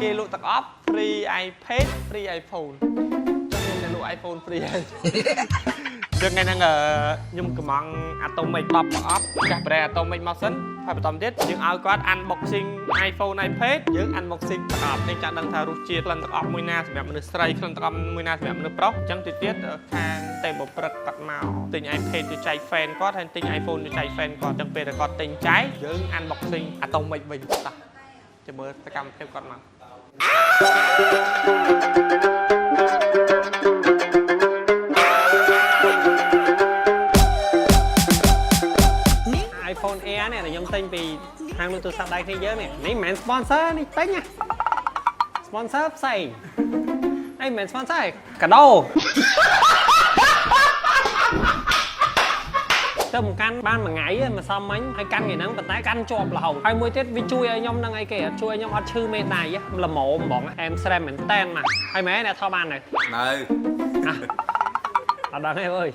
គេលក់ទាំងអស់ free iPad free iPhone ខ្ញុំតែលក់ iPhone free ហើយយើងថ្ងៃហ្នឹងខ្ញុំកំង Atomic 10ប្រអប់ចាស់ប្រែ Atomic មកសិនហើយបន្តទៀតយើងឲ្យគាត់ unboxing iPhone iPad យើង unboxing ប្រអប់នេះចាស់ដឹងថារសជាតិក្លិនទាំងអស់មួយណាសម្រាប់មនុស្សស្រីក្លិនទាំងអស់មួយណាសម្រាប់មនុស្សប្រុសអញ្ចឹងទៀតខាងតែបុព្រឹកគាត់មកទិញ iPad ទៅចែក fan គាត់ហើយទិញ iPhone ទៅចែក fan គាត់អញ្ចឹងពេលដែលគាត់ទិញចែកយើង unboxing Atomic វិញតោះចាំមើលសកម្មភាពគាត់មក iPhone Air នេះខ្ញុំទិញពីហាងលក់ទូរស័ព្ទដៃគ្នាយើងនេះមិនមែន sponsor នេះទិញណា sponsor ផ្សេងនេះមិនមែន sponsor កាដូទៅមកកាន់បានមួយថ្ងៃមកសមមិញហើយកាន់ថ្ងៃហ្នឹងប៉ុន្តែកាន់ជាប់រហូតហើយមួយទៀតវាជួយឲ្យខ្ញុំនឹងអីគេជួយឲ្យខ្ញុំអត់ឈឺមេដៃល្មមហ្មងអែមស្រែមមែនតែនមកហើយមែនអ្នកថតបាននៅអត់ដឹងទេអើយ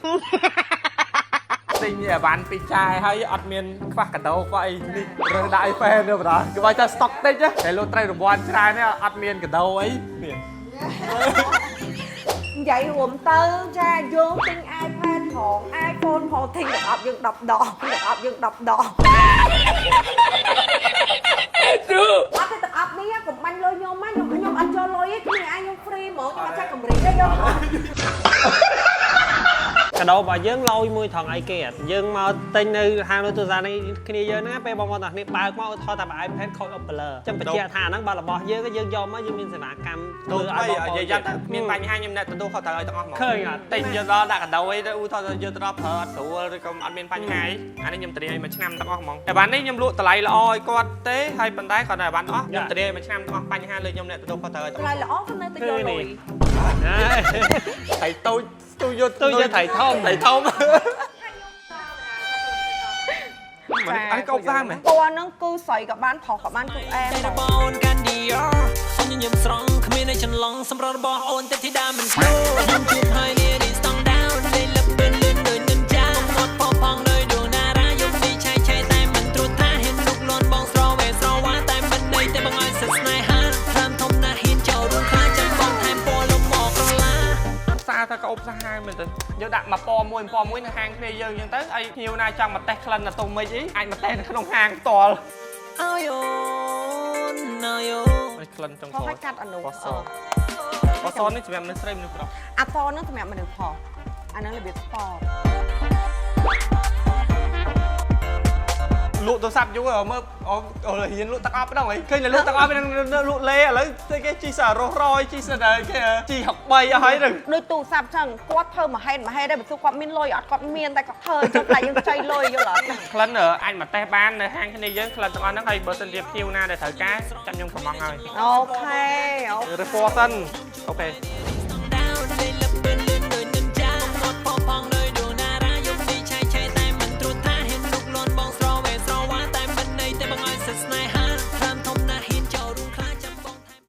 ទិញអាវ៉ាន់ពីចាយហើយអត់មានខ្វះកាដូខ្វះអីនេះរើសដាក់ iPad ទេបងគេបើថា stock តិចតែលោកត្រូវរង្វាន់ច្រើននេះអត់មានកាដូអីនេះ vậy gồm tơ cha vô tin iPad hồn iPhone hồn thì được ập dân đập đỏ được ập dân đập đỏ ập cái tập ập đi á cùng banh lôi nhôm á nhôm anh cho lôi á cái này ai nhôm free mở nhưng mà chắc cầm rỉ đấy vôកាដូរបស់យើងលយមួយថងអីគេយើងមកទិញនៅហាងលក់ទូរស័ព្ទនេះគ្នាយើងហ្នឹងពេលបងប្អូនទាំងគ្នាបើកមកថតតែ iPad ខូច Apple ចឹងបញ្ជាក់ថាហ្នឹងបើរបស់យើងយើងយកមកយើងមានសេវាកម្មធ្វើឲ្យបងប្អូននិយាយថាមានបញ្ហាខ្ញុំអ្នកទទួលខុសត្រូវឲ្យទាំងអស់មកឃើញទិញយកដល់ដាក់កាដូអីទៅឧទាហរណ៍យកទៅដល់ប្រើអត់ស្រួលឬក៏អត់មានបញ្ហាអានេះខ្ញុំត្រៀមឲ្យមួយឆ្នាំទាំងអស់ហ្មងតែបាននេះខ្ញុំលក់តម្លៃល្អឲ្យគាត់ទេហើយប៉ុន្តែគាត់តែបានអស់ខ្ញុំត្រៀមមួយឆ្នាំទាំងអស់បញ្ហាលើខ្ញុំអ្នកទទួលខុសត្រូវឲ្យទាំងអស់ lại lõ cái nơi tôi vô lùi ថៃតូចទូយកថៃធំមិនអីកោបតាមហ៎ cô nó cứ xoay cả ban thọ cả ban cứ em បងកាន់ឌីយ៉សញ្ញខ្ញុំស្រង់គ្មានឲ្យចន្លងសម្រាប់របស់អូនតែធីតាមិនស្គាល់ខ្ញុំជួបហើយនេះ Stong down លេលឹបពេលលឿនដូចនិនចាអត់ផងផងលើយដូណារ៉ាយកពីឆៃឆៃតែមិនត្រួតត្រាហ៊ានលុកលន់បងស្រវេស្រវ៉ាតែមិនដេកតែបងឲ្យសិតស្នេហាខ្លាំងធំណាស់ហ៊ានចូលរួមខ្លាចចាំបងថែមពណ៌លំមកក្រឡាសារថាកោបសាហាវមែនទេយកដាក់មកពណ៌មួយនៅហាងគ្នាយើងអញ្ចឹងទៅអីភ្ញៀវណាចង់មកតេស្តក្លិនអាតូមិចអីអាចមកតេស្តនៅក្នុងហាងផ្ទាល់អូយអូន ក្លិនចុង có phải cắt ở nụ បសនេះសម្រាប់មនុស្សស្រីមនុស្សប្រុស à to nó thì mẹ mình được phò anh nói là biệt phò លក់ទូរស័ព្ទយូរមើលអូហ៊ានលក់ទឹកអប់ដល់ហីឃើញតែលក់ទឹកអប់នឹងលក់លេឥឡូវគេជីសារ៉រយជីសិនគេជី63អស់ហើយនឹង đôi tù sạp chẳng quát thơ mà hay đây mà tôi quát miên lôi ọt quát miên tay quát thơ trong lại những chay lôi vô lợn ក្លិនអាចមកតេស្តបាននៅហាងគ្នាយើងក្លិនទាំងអស់ហ្នឹងហើយបើសិនជាភ្ញៀវណាដែលត្រូវការចាំខ្ញុំកំងហើយ ok report សិនអូខេ Stong down លេលឹប